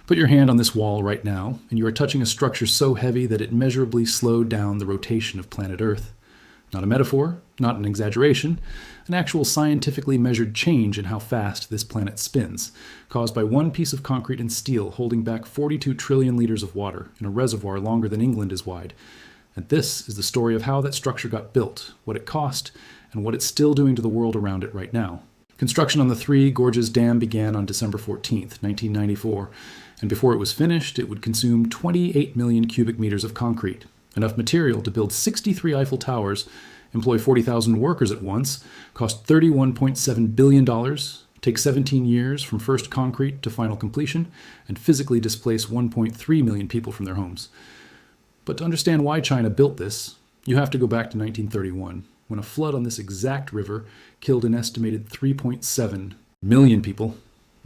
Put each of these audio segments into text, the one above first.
Put your hand on this wall right now, and you are touching a structure so heavy that it measurably slowed down the rotation of planet Earth. Not a metaphor, not an exaggeration, an actual scientifically measured change in how fast this planet spins, caused by one piece of concrete and steel holding back 42 trillion liters of water in a reservoir longer than England is wide. And this is the story of how that structure got built, what it cost, and what it's still doing to the world around it right now. Construction on the Three Gorges Dam began on December 14th, 1994, and before it was finished, it would consume 28 million cubic meters of concrete, enough material to build 63 Eiffel Towers, employ 40,000 workers at once, cost $31.7 billion, take 17 years from first concrete to final completion, and physically displace 1.3 million people from their homes. But to understand why China built this, you have to go back to 1931, when a flood on this exact river killed an estimated 3.7 million people,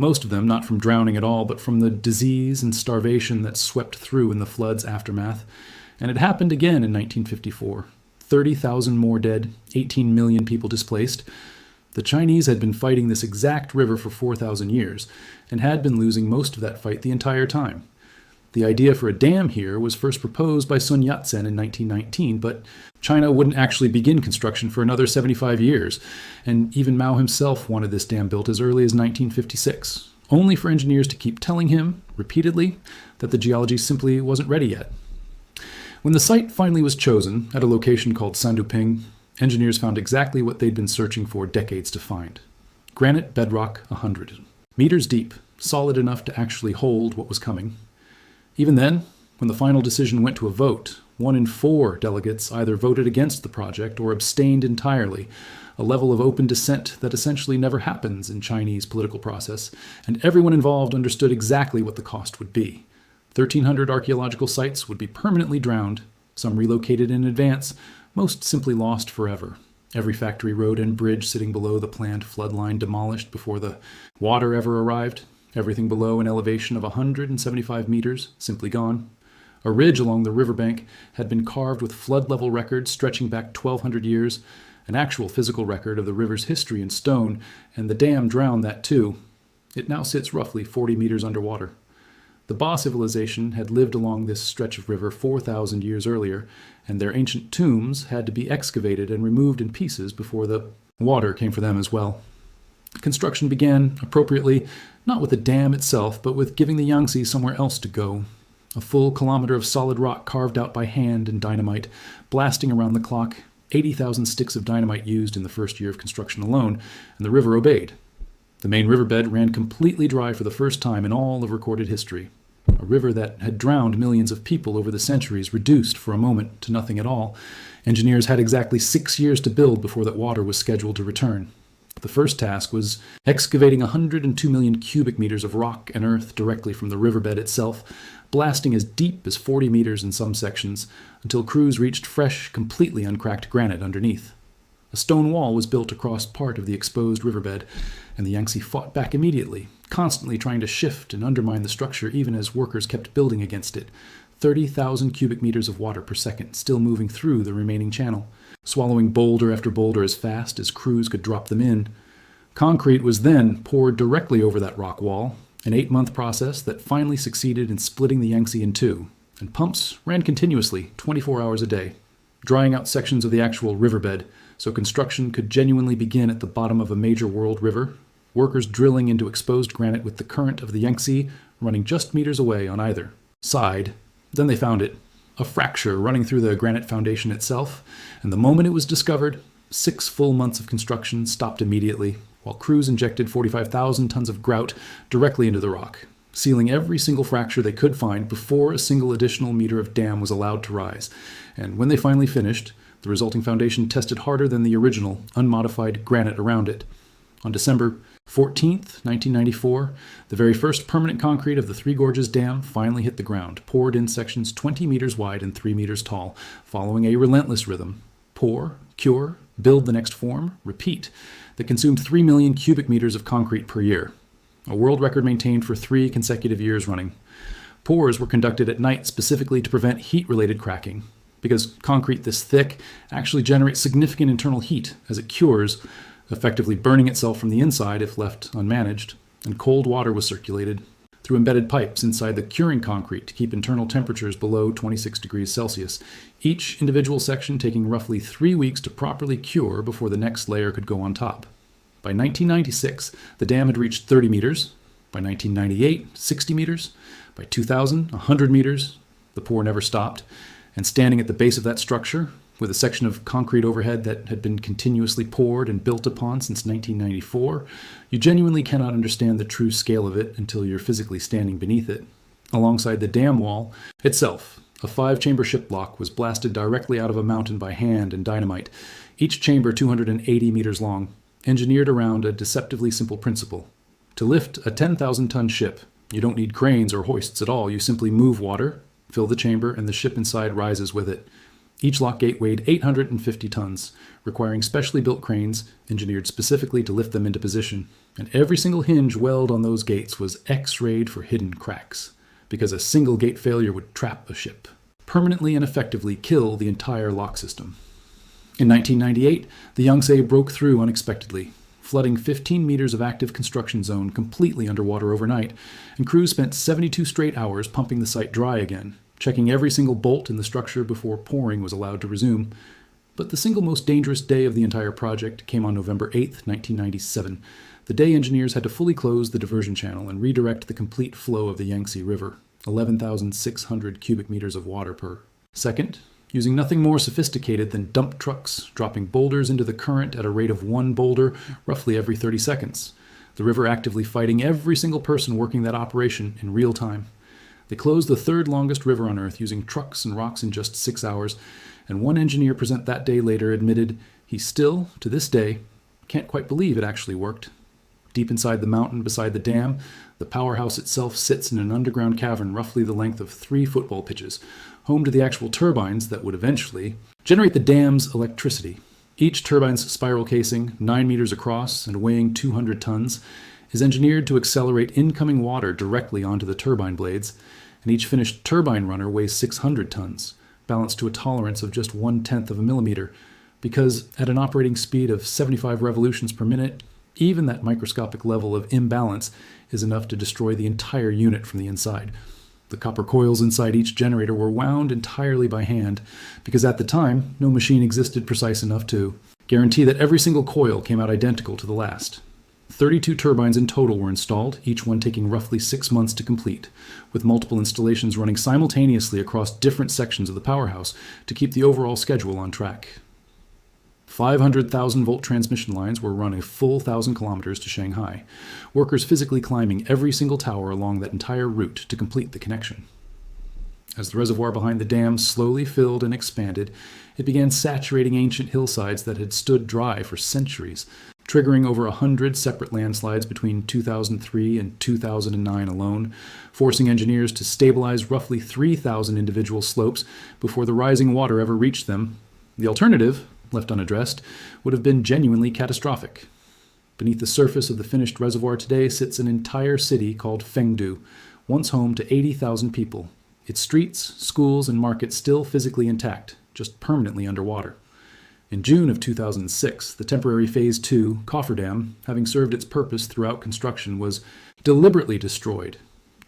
most of them not from drowning at all, but from the disease and starvation that swept through in the flood's aftermath. And it happened again in 1954. 30,000 more dead, 18 million people displaced. The Chinese had been fighting this exact river for 4,000 years, and had been losing most of that fight the entire time. The idea for a dam here was first proposed by Sun Yat-sen in 1919, but China wouldn't actually begin construction for another 75 years, and even Mao himself wanted this dam built as early as 1956, only for engineers to keep telling him, repeatedly, that the geology simply wasn't ready yet. When the site finally was chosen, at a location called Sanduping, engineers found exactly what they'd been searching for decades to find. Granite bedrock 100, meters deep, solid enough to actually hold what was coming. Even then, when the final decision went to a vote, 1 in 4 delegates either voted against the project or abstained entirely, a level of open dissent that essentially never happens in Chinese political process, and everyone involved understood exactly what the cost would be. 1,300 archaeological sites would be permanently drowned, some relocated in advance, most simply lost forever. Every factory road and bridge sitting below the planned floodline demolished before the water ever arrived. Everything below an elevation of 175 meters, simply gone. A ridge along the riverbank had been carved with flood-level records stretching back 1,200 years, an actual physical record of the river's history in stone, and the dam drowned that too. It now sits roughly 40 meters underwater. The Ba civilization had lived along this stretch of river 4,000 years earlier, and their ancient tombs had to be excavated and removed in pieces before the water came for them as well. Construction began, appropriately, not with the dam itself, but with giving the Yangtze somewhere else to go. A full kilometer of solid rock carved out by hand and dynamite, blasting around the clock, 80,000 sticks of dynamite used in the first year of construction alone, and the river obeyed. The main riverbed ran completely dry for the first time in all of recorded history. A river that had drowned millions of people over the centuries reduced for a moment to nothing at all. Engineers had exactly 6 years to build before that water was scheduled to return. The first task was excavating 102 million cubic meters of rock and earth directly from the riverbed itself, blasting as deep as 40 meters in some sections, until crews reached fresh, completely uncracked granite underneath. A stone wall was built across part of the exposed riverbed, and the Yangtze fought back immediately, constantly trying to shift and undermine the structure even as workers kept building against it. 30,000 cubic meters of water per second still moving through the remaining channel, swallowing boulder after boulder as fast as crews could drop them in. Concrete was then poured directly over that rock wall, an 8-month process that finally succeeded in splitting the Yangtze in two, and pumps ran continuously, 24 hours a day, drying out sections of the actual riverbed so construction could genuinely begin at the bottom of a major world river, workers drilling into exposed granite with the current of the Yangtze running just meters away on either side. Then they found it, a fracture running through the granite foundation itself, and the moment it was discovered, 6 full months of construction stopped immediately, while crews injected 45,000 tons of grout directly into the rock, sealing every single fracture they could find before a single additional meter of dam was allowed to rise. And when they finally finished, the resulting foundation tested harder than the original, unmodified granite around it. On December 14th, 1994, the very first permanent concrete of the Three Gorges Dam finally hit the ground, poured in sections 20 meters wide and 3 meters tall, following a relentless rhythm. Pour, cure, build the next form, repeat, that consumed 3 million cubic meters of concrete per year, a world record maintained for 3 consecutive years running. Pours were conducted at night specifically to prevent heat-related cracking, because concrete this thick actually generates significant internal heat as it cures, effectively burning itself from the inside if left unmanaged, and cold water was circulated. through embedded pipes inside the curing concrete to keep internal temperatures below 26 degrees Celsius, each individual section taking roughly 3 weeks to properly cure before the next layer could go on top. By 1996, the dam had reached 30 meters. By 1998, 60 meters. By 2000, 100 meters. The pour never stopped. And standing at the base of that structure, with a section of concrete overhead that had been continuously poured and built upon since 1994, you genuinely cannot understand the true scale of it until you're physically standing beneath it. Alongside the dam wall itself, a 5-chamber ship block was blasted directly out of a mountain by hand and dynamite, each chamber 280 meters long, engineered around a deceptively simple principle. To lift a 10,000-ton ship, you don't need cranes or hoists at all. You simply move water, fill the chamber, and the ship inside rises with it. Each lock gate weighed 850 tons, requiring specially built cranes engineered specifically to lift them into position. And every single hinge weld on those gates was X-rayed for hidden cracks, because a single gate failure would trap a ship, permanently and effectively kill the entire lock system. In 1998, the Yangtze broke through unexpectedly, flooding 15 meters of active construction zone completely underwater overnight, and crews spent 72 straight hours pumping the site dry again, checking every single bolt in the structure before pouring was allowed to resume. But the single most dangerous day of the entire project came on November 8, 1997, the day engineers had to fully close the diversion channel and redirect the complete flow of the Yangtze River, 11,600 cubic meters of water per second, using nothing more sophisticated than dump trucks dropping boulders into the current at a rate of 1 boulder roughly every 30 seconds. The river actively fighting every single person working that operation in real time. They closed the 3rd longest river on Earth using trucks and rocks in just 6 hours, and one engineer present that day later admitted he still, to this day, can't quite believe it actually worked. Deep inside the mountain beside the dam, the powerhouse itself sits in an underground cavern roughly the length of 3 football pitches, home to the actual turbines that would eventually generate the dam's electricity. Each turbine's spiral casing, 9 meters across and weighing 200 tons, is engineered to accelerate incoming water directly onto the turbine blades, and each finished turbine runner weighs 600 tons, balanced to a tolerance of just 1/10 of a millimeter, because at an operating speed of 75 revolutions per minute, even that microscopic level of imbalance is enough to destroy the entire unit from the inside. The copper coils inside each generator were wound entirely by hand, because at the time, no machine existed precise enough to guarantee that every single coil came out identical to the last. 32 turbines in total were installed, each one taking roughly 6 months to complete, with multiple installations running simultaneously across different sections of the powerhouse to keep the overall schedule on track. 500,000-volt transmission lines were run a full 1,000 kilometers to Shanghai, workers physically climbing every single tower along that entire route to complete the connection. As the reservoir behind the dam slowly filled and expanded, it began saturating ancient hillsides that had stood dry for centuries, triggering over 100 separate landslides between 2003 and 2009 alone, forcing engineers to stabilize roughly 3,000 individual slopes before the rising water ever reached them. The alternative, left unaddressed, would have been genuinely catastrophic. Beneath the surface of the finished reservoir today sits an entire city called Fengdu, once home to 80,000 people, its streets, schools, and markets still physically intact, just permanently underwater. In June of 2006, the temporary Phase 2 cofferdam, having served its purpose throughout construction, was deliberately destroyed.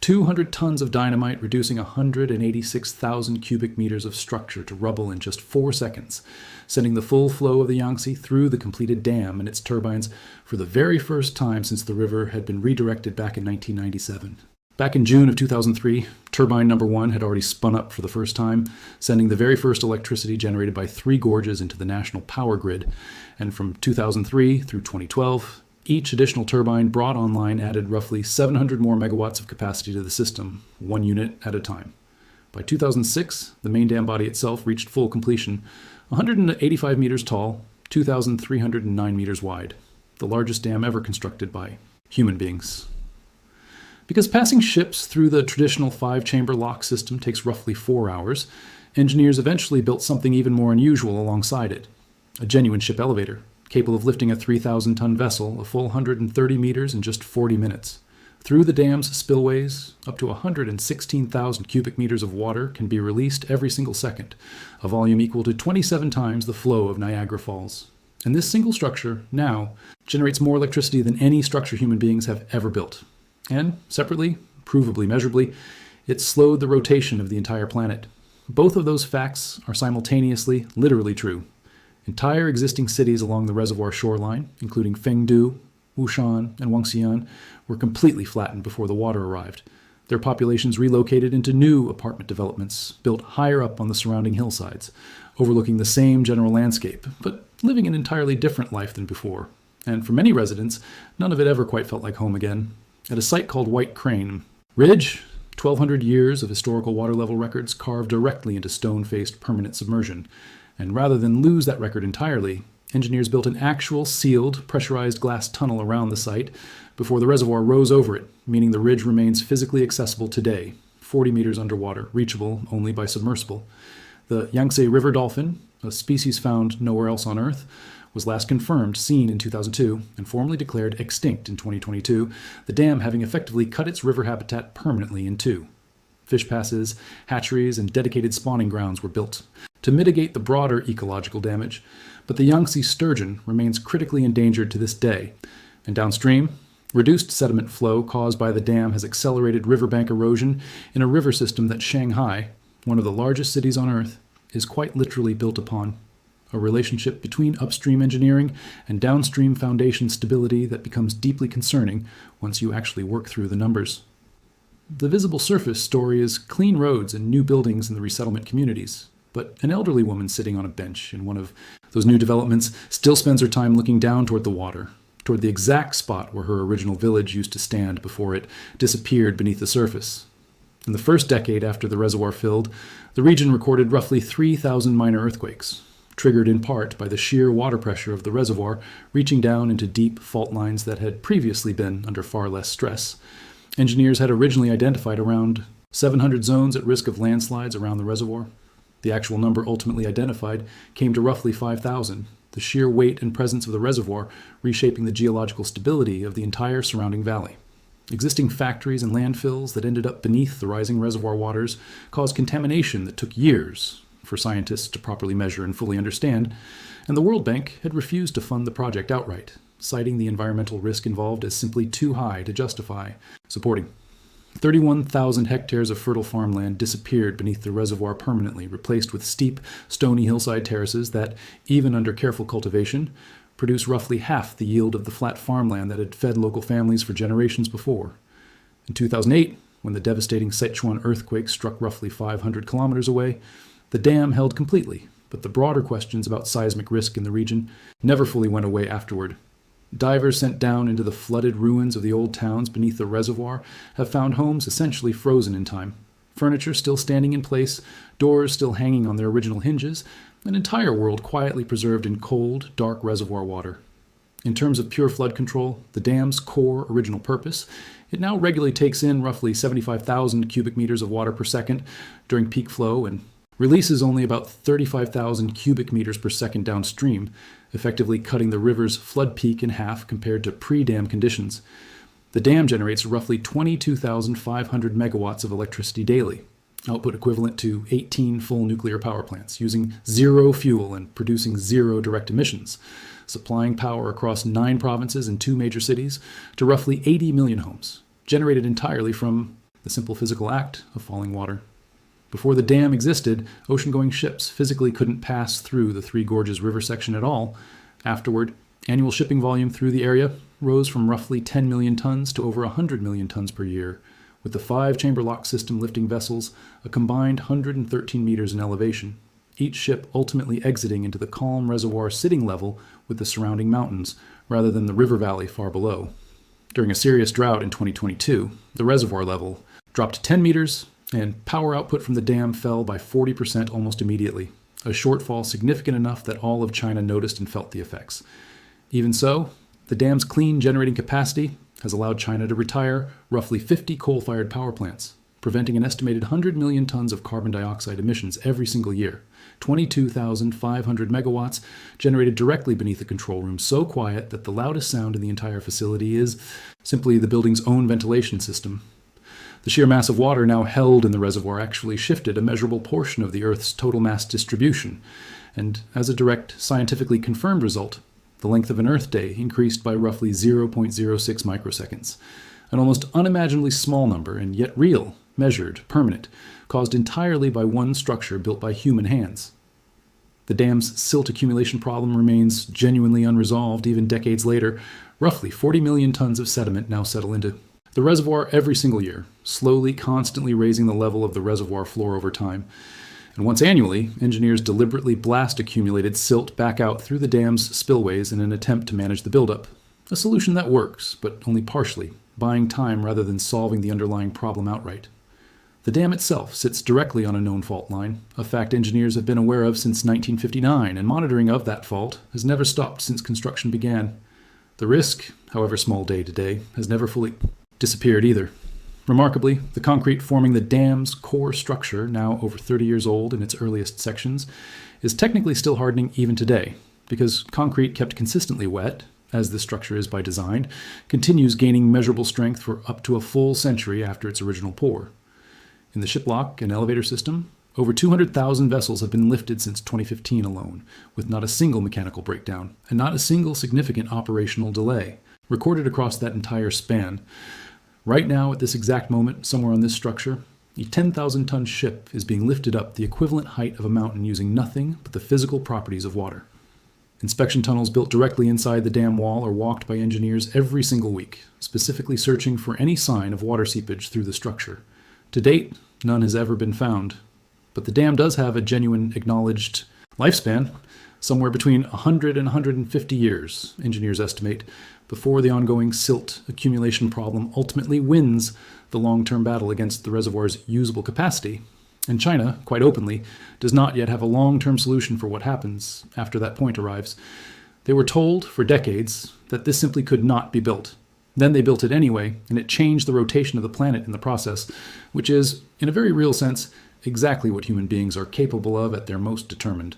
200 tons of dynamite reducing 186,000 cubic meters of structure to rubble in just 4 seconds, sending the full flow of the Yangtze through the completed dam and its turbines for the very first time since the river had been redirected back in 1997. Back in June of 2003, turbine number 1 had already spun up for the first time, sending the very first electricity generated by 3 gorges into the national power grid, and from 2003 through 2012, each additional turbine brought online added roughly 700 more megawatts of capacity to the system, 1 unit at a time. By 2006, the main dam body itself reached full completion, 185 meters tall, 2,309 meters wide, the largest dam ever constructed by human beings. Because passing ships through the traditional 5-chamber lock system takes roughly 4 hours, engineers eventually built something even more unusual alongside it, a genuine ship elevator, capable of lifting a 3,000-ton vessel a full 130 meters in just 40 minutes. Through the dam's spillways, up to 116,000 cubic meters of water can be released every single second, a volume equal to 27 times the flow of Niagara Falls. And this single structure, now, generates more electricity than any structure human beings have ever built. And, separately, provably measurably, it slowed the rotation of the entire planet. Both of those facts are simultaneously literally true. Entire existing cities along the reservoir shoreline, including Fengdu, Wushan, and Wangxian, were completely flattened before the water arrived. Their populations relocated into new apartment developments built higher up on the surrounding hillsides, overlooking the same general landscape, but living an entirely different life than before. And for many residents, none of it ever quite felt like home again. At a site called White Crane Ridge, 1,200 years of historical water level records carved directly into stone-faced permanent submersion. And rather than lose that record entirely, engineers built an actual sealed, pressurized glass tunnel around the site before the reservoir rose over it, meaning the ridge remains physically accessible today, 40 meters underwater, reachable only by submersible. The Yangtze river dolphin, a species found nowhere else on Earth, was last confirmed seen in 2002 and formally declared extinct in 2022, the dam having effectively cut its river habitat permanently in two. Fish passes, hatcheries, and dedicated spawning grounds were built to mitigate the broader ecological damage, but the Yangtze sturgeon remains critically endangered to this day, and downstream, reduced sediment flow caused by the dam has accelerated riverbank erosion in a river system that Shanghai, one of the largest cities on Earth, is quite literally built upon. A relationship between upstream engineering and downstream foundation stability that becomes deeply concerning once you actually work through the numbers. The visible surface story is clean roads and new buildings in the resettlement communities, but an elderly woman sitting on a bench in one of those new developments still spends her time looking down toward the water, toward the exact spot where her original village used to stand before it disappeared beneath the surface. In the first decade after the reservoir filled, the region recorded roughly 3,000 minor earthquakes, triggered in part by the sheer water pressure of the reservoir reaching down into deep fault lines that had previously been under far less stress. Engineers had originally identified around 700 zones at risk of landslides around the reservoir. The actual number ultimately identified came to roughly 5,000, the sheer weight and presence of the reservoir reshaping the geological stability of the entire surrounding valley. Existing factories and landfills that ended up beneath the rising reservoir waters caused contamination that took years for scientists to properly measure and fully understand, and the World Bank had refused to fund the project outright, citing the environmental risk involved as simply too high to justify supporting. 31,000 hectares of fertile farmland disappeared beneath the reservoir permanently, replaced with steep, stony hillside terraces that, even under careful cultivation, produce roughly half the yield of the flat farmland that had fed local families for generations before. In 2008, when the devastating Sichuan earthquake struck roughly 500 kilometers away, the dam held completely, but the broader questions about seismic risk in the region never fully went away afterward. Divers sent down into the flooded ruins of the old towns beneath the reservoir have found homes essentially frozen in time, furniture still standing in place, doors still hanging on their original hinges, an entire world quietly preserved in cold, dark reservoir water. In terms of pure flood control, the dam's core original purpose, it now regularly takes in roughly 75,000 cubic meters of water per second during peak flow and releases only about 35,000 cubic meters per second downstream, effectively cutting the river's flood peak in half compared to pre-dam conditions. The dam generates roughly 22,500 megawatts of electricity daily, output equivalent to 18 full nuclear power plants, using zero fuel and producing zero direct emissions, supplying power across 9 provinces and 2 major cities to roughly 80 million homes, generated entirely from the simple physical act of falling water. Before the dam existed, ocean-going ships physically couldn't pass through the Three Gorges River section at all. Afterward, annual shipping volume through the area rose from roughly 10 million tons to over 100 million tons per year, with the 5-chamber lock system lifting vessels a combined 113 meters in elevation, each ship ultimately exiting into the calm reservoir sitting level with the surrounding mountains, rather than the river valley far below. During a serious drought in 2022, the reservoir level dropped 10 meters, and power output from the dam fell by 40% almost immediately, a shortfall significant enough that all of China noticed and felt the effects. Even so, the dam's clean generating capacity has allowed China to retire roughly 50 coal-fired power plants, preventing an estimated 100 million tons of carbon dioxide emissions every single year, 22,500 megawatts generated directly beneath the control room, so quiet that the loudest sound in the entire facility is simply the building's own ventilation system. The sheer mass of water now held in the reservoir actually shifted a measurable portion of the Earth's total mass distribution, and as a direct, scientifically confirmed result, the length of an Earth day increased by roughly 0.06 microseconds, An almost unimaginably small number, and yet real, measured, permanent, caused entirely by one structure built by human hands. The dam's silt accumulation problem remains genuinely unresolved even decades later. Roughly 40 million tons of sediment now settle into the reservoir every single year, slowly, constantly raising the level of the reservoir floor over time. And once annually, engineers deliberately blast accumulated silt back out through the dam's spillways in an attempt to manage the buildup. A solution that works, but only partially, buying time rather than solving the underlying problem outright. The dam itself sits directly on a known fault line, a fact engineers have been aware of since 1959, and monitoring of that fault has never stopped since construction began. The risk, however small day to day, has never fully disappeared either. Remarkably, the concrete forming the dam's core structure, now over 30 years old in its earliest sections, is technically still hardening even today, because concrete kept consistently wet, as this structure is by design, continues gaining measurable strength for up to a full century after its original pour. In the shiplock and elevator system, over 200,000 vessels have been lifted since 2015 alone, with not a single mechanical breakdown, and not a single significant operational delay, recorded across that entire span. Right now, at this exact moment, somewhere on this structure, a 10,000-ton ship is being lifted up the equivalent height of a mountain using nothing but the physical properties of water. Inspection tunnels built directly inside the dam wall are walked by engineers every single week, specifically searching for any sign of water seepage through the structure. To date, none has ever been found, but the dam does have a genuine acknowledged lifespan, somewhere between 100 and 150 years, engineers estimate, before the ongoing silt accumulation problem ultimately wins the long-term battle against the reservoir's usable capacity. And China, quite openly, does not yet have a long-term solution for what happens after that point arrives. They were told for decades that this simply could not be built. Then they built it anyway, and it changed the rotation of the planet in the process, which is, in a very real sense, exactly what human beings are capable of at their most determined.